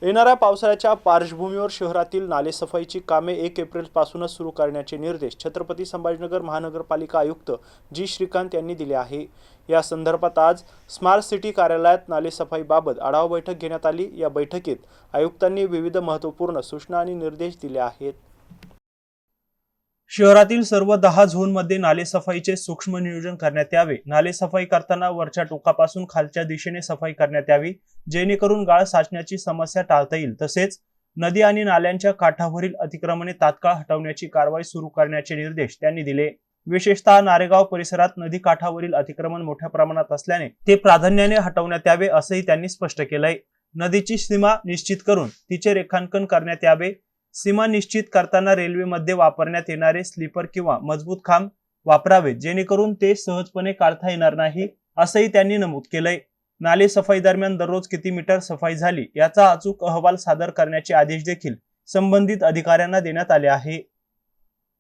येणाऱ्या पावसाळ्याच्या पार्श्वभूमीवर शहरातील नालेसफाईची कामे 1 एप्रिलपासूनच सुरू करण्याचे निर्देश छत्रपती संभाजीनगर महानगरपालिका आयुक्त जी श्रीकांत यांनी दिले आहे। या संदर्भात आज स्मार्ट सिटी कार्यालयात नालेसफाईबाबत आढावा बैठक घेण्यात आली। या बैठकीत आयुक्तांनी विविध महत्त्वपूर्ण सूचना आणि निर्देश दिले आहेत। शहरातील सर्व 10 झोनमध्ये नालेसफाईचे सूक्ष्म नियोजन करण्यात यावे। नालेसफाई करताना वरच्या टोकापासून खालच्या दिशेने सफाई करण्यात यावी, जेणेकरून गाळ साचण्याची समस्या टाळता येईल। तसेच नदी आणि नाल्यांच्या काठावरील अतिक्रमणे तात्काळ हटवण्याची कारवाई सुरू करण्याचे निर्देश त्यांनी दिले। विशेषतः नारेगाव परिसरात नदी काठावरील अतिक्रमण मोठ्या प्रमाणात असल्याने ते प्राधान्याने हटवण्यात यावे असंही त्यांनी स्पष्ट केलंय। नदीची सीमा निश्चित करून तिचे रेखांकन करण्यात यावे। सीमा निश्चित करताना रेल्वेमध्ये वापरण्यात येणारे स्लीपर किंवा मजबूत खांब वापरावेत, जेणेकरून ते सहजपणे काढता येणार नाही असंही त्यांनी नमूद केलंय। नाले सफाई दरम्यान दररोज किती मीटर सफाई झाली याचा अचूक अहवाल सादर करण्याचे आदेश देखील संबंधित अधिकाऱ्यांना देण्यात आले आहे।